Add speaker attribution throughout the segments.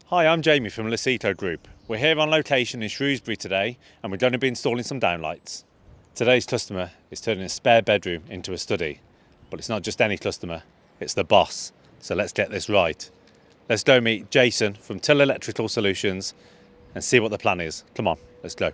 Speaker 1: Hi, I'm Jamie from Luceco Group. We're here on location in Shrewsbury today and we're going to be installing some downlights. Today's customer is turning a spare bedroom into a study, but it's not just any customer, it's the boss. So let's get this right. Let's go meet Jason from Till Electrical Solutions and see what the plan is. Come on, let's go.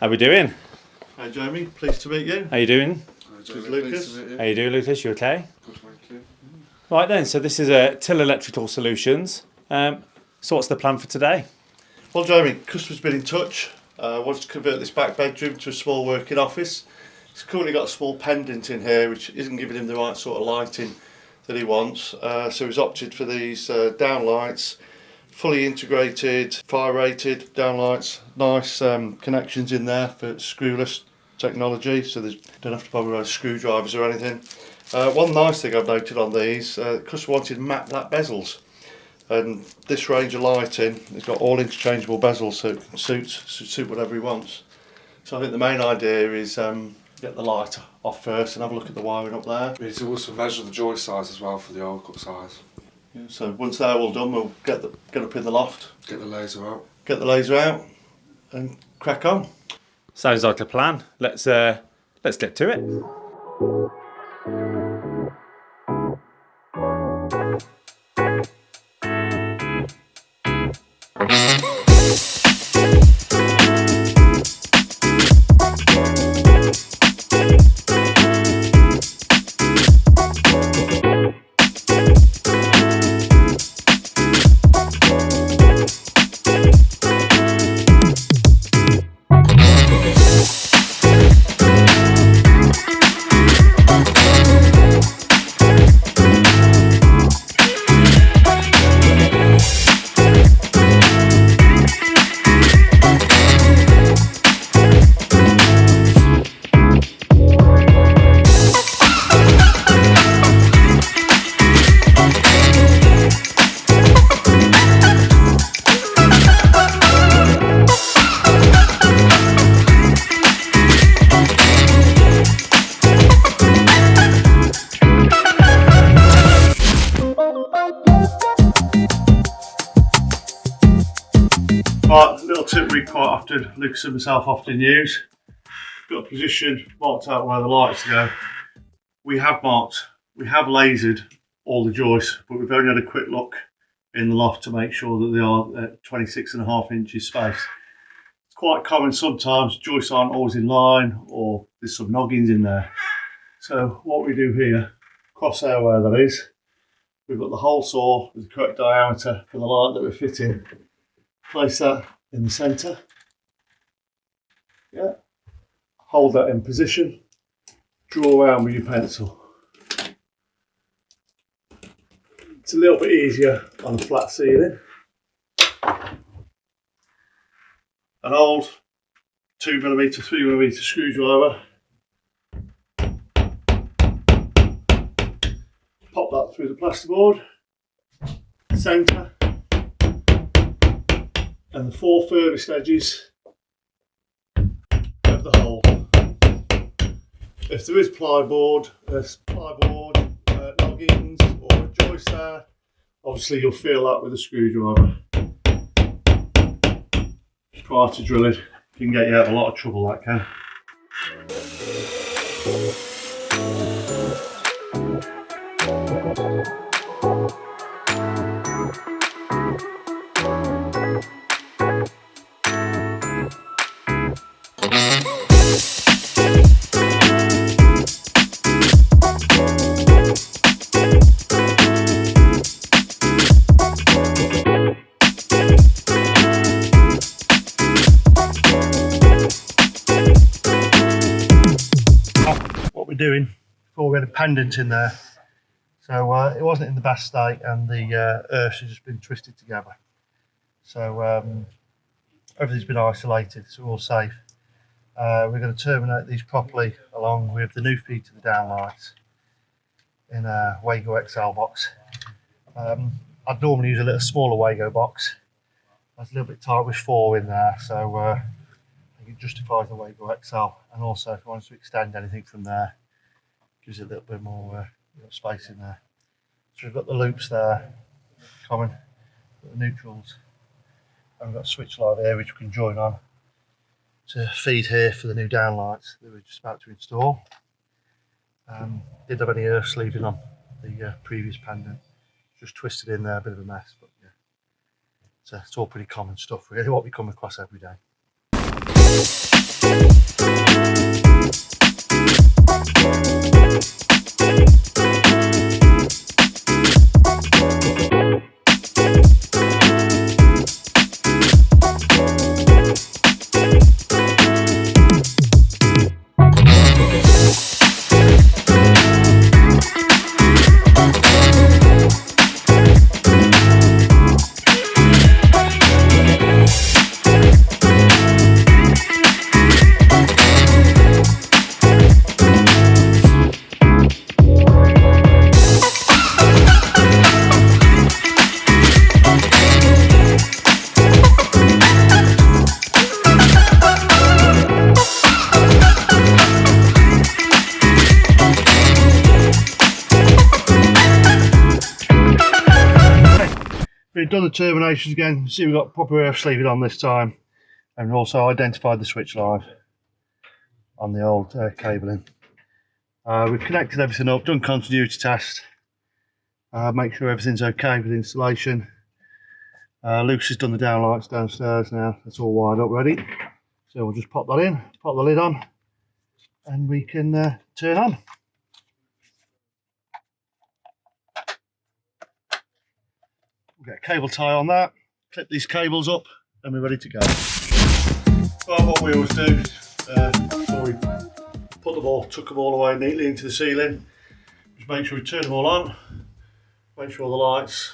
Speaker 1: How we doing?
Speaker 2: Hi Jamie, pleased to meet you.
Speaker 1: How you doing?
Speaker 2: This is Lucas.
Speaker 1: How you doing, Lucas? You okay?
Speaker 3: Good, thank you.
Speaker 1: Right then, so this is Till Electrical Solutions. So what's the plan for today?
Speaker 2: Well Jamie, customer's been in touch, wants to convert this back bedroom to a small working office. He's currently got a small pendant in here which isn't giving him the right sort of lighting that he wants. So he's opted for these downlights, fully integrated, fire rated downlights, nice connections in there for screwless technology, so they don't have to bother with screwdrivers or anything. One nice thing I've noted on these, the customer wanted matte black bezels, and this range of lighting has got all interchangeable bezels, so it can suit whatever he wants. So I think the main idea is get the light off first and have a look at the wiring up there.
Speaker 3: We need to also measure the joist size as well for the oil cut size.
Speaker 2: Yeah, so once they're all done, we'll get up in the loft,
Speaker 3: Get the laser out.
Speaker 2: get the laser out, and crack on.
Speaker 1: Sounds like a plan. Let's get to it.
Speaker 2: Right, a little tip we quite often, Lucas and myself often use. Got a position marked out where the lights go. We have lasered all the joists, but we've only had a quick look in the loft to make sure that they are at 26.5 inches space. It's quite common sometimes, joists aren't always in line or there's some noggins in there. So what we do here, crosshair where that is, we've got the hole saw with the correct diameter for the light that we're fitting. Place that in the centre, yeah, hold that in position, draw around with your pencil. It's a little bit easier on a flat ceiling. An old 2mm, 3mm screwdriver, pop that through the plasterboard, centre, and the 4 furthest edges of the hole. If there is plyboard, noggins or a joist there, obviously you'll feel that with a screwdriver. Prior to drilling, it can get you out of a lot of trouble, that can. Doing before we had a pendant in there, so it wasn't in the best state and the earths had just been twisted together, so everything's been isolated, so we're all safe. We're going to terminate these properly along with the new feed to the downlights in a WAGO XL box. I'd normally use a little smaller WAGO box. That's a little bit tight with 4 in there, so I think it justifies the WAGO XL. And also, if you want to extend anything from there, gives it a little bit more space in there. So we've got the loops there, common, the neutrals, and we've got a switch light here which we can join on to feed here for the new downlights that we're just about to install. Didn't have any earth sleeving on the previous pendant, just twisted in there, a bit of a mess, but yeah, it's all pretty common stuff really, what we come across every day. We've done the terminations again. See, we've got proper earth sleeving on this time, and we've also identified the switch live on the old cabling. We've connected everything up, done continuity test, make sure everything's okay with the installation. Luce has done the downlights downstairs now, that's all wired up ready. So we'll just pop that in, pop the lid on, and we can turn on. We'll get a cable tie on that, clip these cables up, and we're ready to go. Well, what we always do, before we put them all, tuck them all away neatly into the ceiling, just make sure we turn them all on, make sure all the lights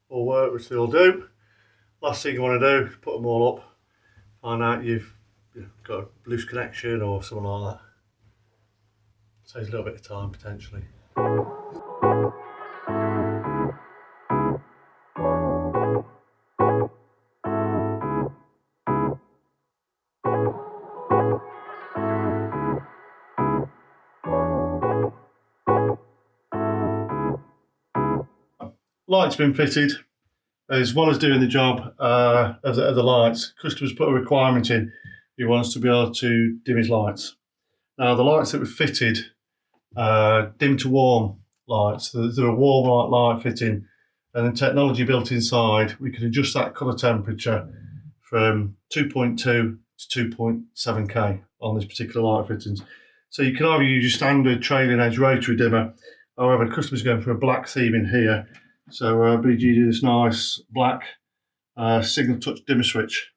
Speaker 2: all work, which they all do. Last thing you want to do is put them all up, find out you've got a loose connection or something like that. Saves a little bit of time potentially. Lights been fitted. As well as doing the job of the lights, customers put a requirement in. He wants to be able to dim his lights. Now the lights that were fitted, Dim2Warm lights, they're a warm light fitting, and the technology built inside, we can adjust that colour temperature from 2.2 to 2.7K on this particular light fittings. So you can either use your standard trailing edge rotary dimmer, however the customer's going for a black theme in here. So BG do this nice black signal touch dimmer switch.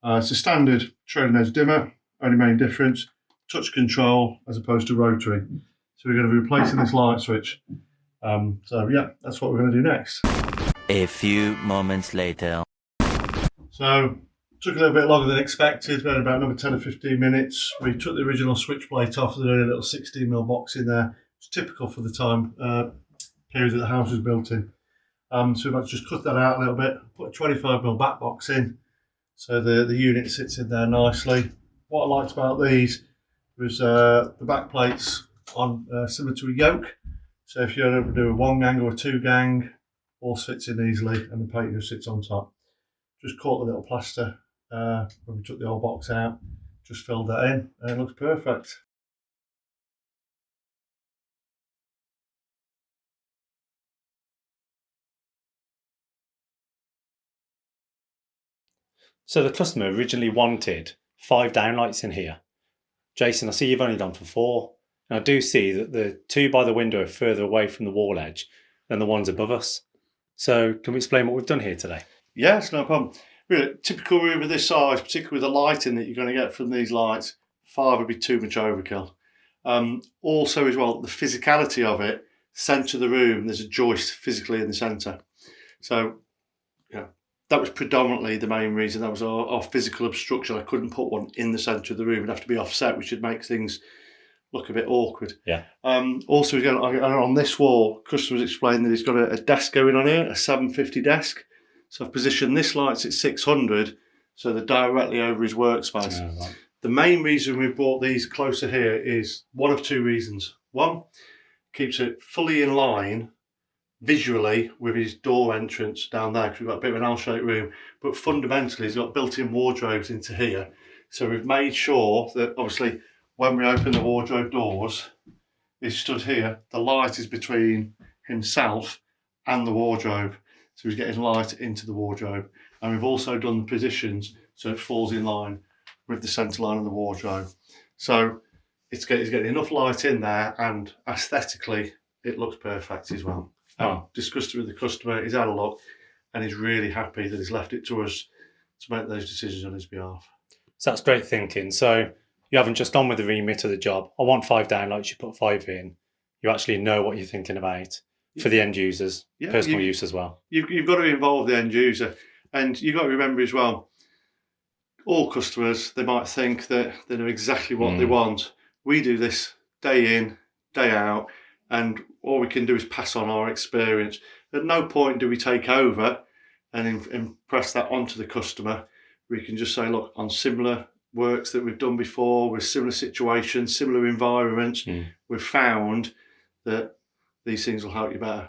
Speaker 2: It's a standard trailing edge dimmer, only main difference, touch control as opposed to rotary. So we're going to be replacing this light switch. So yeah, that's what we're going to do next.
Speaker 4: A few moments later.
Speaker 2: So took a little bit longer than expected, we had about another 10 or 15 minutes. We took the original switch plate off, there's only a little 16mm box in there. It's typical for the time period that the house was built in. So we've had to just cut that out a little bit, put a 25mm back box in, so the unit sits in there nicely. What I liked about these was the back plates on similar to a yoke. So if you're able to do a 1-gang or a 2-gang, all fits in easily, and the plate just sits on top. Just caught the little plaster when we took the old box out, just filled that in, and it looks perfect.
Speaker 1: So the customer originally wanted 5 downlights in here. Jason, I see you've only done for 4. And I do see that the 2 by the window are further away from the wall edge than the ones above us. So can we explain what we've done here today?
Speaker 2: Yes, no problem. Really, typical room of this size, particularly with the lighting that you're going to get from these lights, 5 would be too much overkill. Also as well, the physicality of it, centre of the room, there's a joist physically in the centre. So yeah, that was predominantly the main reason. That was our physical obstruction. I couldn't put one in the centre of the room. It'd have to be offset, which would make things look a bit awkward. Yeah. Also, again, on this wall, customers explained that he's got a desk going on here, a 750 desk. So I've positioned this lights at 600, so they're directly over his workspace. Right. The main reason we brought these closer here is one of 2 reasons. One, keeps it fully in line visually with his door entrance down there, because we've got a bit of an L-shaped room, but fundamentally he's got built-in wardrobes into here. So we've made sure that obviously when we open the wardrobe doors, he's stood here, the light is between himself and the wardrobe, so he's getting light into the wardrobe. And we've also done the positions so it falls in line with the centre line of the wardrobe. So he's getting enough light in there, and aesthetically it looks perfect as well. Discussed it with the customer, he's had a look, and he's really happy that he's left it to us to make those decisions on his behalf.
Speaker 1: So that's great thinking. So you haven't just gone with the remit of the job. I want 5 downlights, you put 5 in. You actually know what you're thinking about for the end users, personal use as well.
Speaker 2: You've got to involve the end user, and you've got to remember as well, all customers, they might think that they know exactly what they want. We do this day in, day out, and all we can do is pass on our experience. At no point do we take over and impress that onto the customer. We can just say, look, on similar works that we've done before, with similar situations, similar environments, we've found that these things will help you better.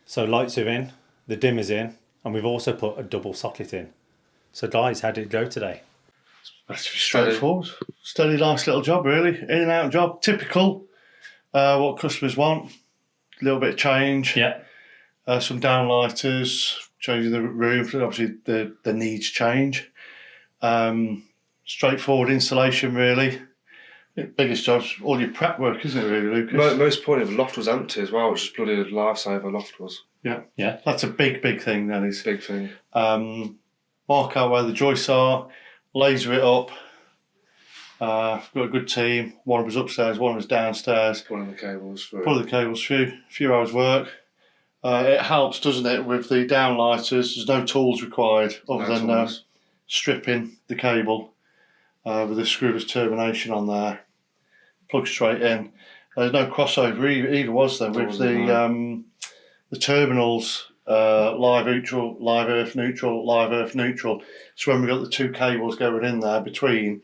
Speaker 1: So lights are in, the dimmer's in, and we've also put a double socket in. So guys, how did it go today?
Speaker 2: That's straightforward. Steady, nice little job, really. In and out job. Typical, what customers want. A little bit of change.
Speaker 1: Yeah.
Speaker 2: Some downlighters, changing the room. Obviously, the needs change. Straightforward installation, really. Biggest job's all your prep work, isn't it, really, Lucas?
Speaker 3: Most important, the loft was empty as well, which is bloody lifesaver. Loft was.
Speaker 2: Yeah. That's a big thing, that is.
Speaker 3: Big thing.
Speaker 2: Mark out where the joists are, laser it up. We've got a good team. One of us upstairs, one of us downstairs.
Speaker 3: Pulling the cables through.
Speaker 2: Pulling the cables through. A few hours work. It helps, doesn't it, with the downlighters. There's no tools required other than stripping the cable with a screwless termination on there. Plug straight in. There's no crossover either, was there, with the terminals, live neutral, live earth neutral, live earth neutral. So when we've got the 2 cables going in there between,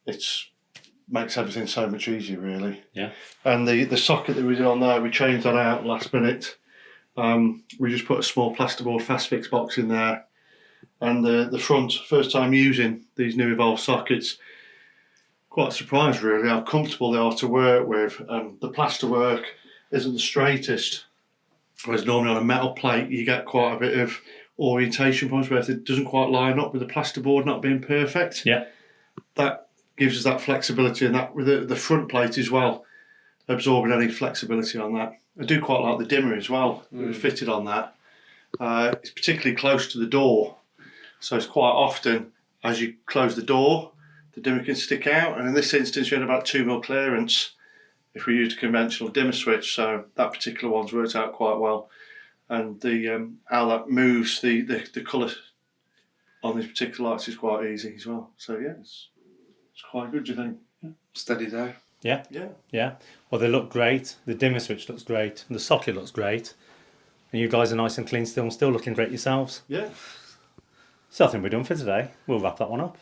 Speaker 2: makes everything so much easier, really.
Speaker 1: Yeah.
Speaker 2: And the socket that we did on there, we changed that out last minute. We just put a small plasterboard fast fix box in there. And the front, first time using these new Evolve sockets, quite surprised really how comfortable they are to work with. The plaster work isn't the straightest, whereas normally on a metal plate you get quite a bit of orientation points where if it doesn't quite line up with the plasterboard not being perfect.
Speaker 1: Yeah.
Speaker 2: That gives us that flexibility, and that with the front plate as well, absorbing any flexibility on that. I do quite like the dimmer as well that was fitted on that. It's particularly close to the door, so it's quite often as you close the door the dimmer can stick out, and in this instance we had about 2mm clearance if we used a conventional dimmer switch, so that particular one's worked out quite well. And the how that moves the colour on these particular lights is quite easy as well. So yeah, it's quite good, do you think? Yeah.
Speaker 3: Steady day.
Speaker 1: Yeah. Well, they look great. The dimmer switch looks great. And the socket looks great. And you guys are nice and clean still, and still looking great yourselves.
Speaker 2: Yeah.
Speaker 1: So I think we're done for today. We'll wrap that one up.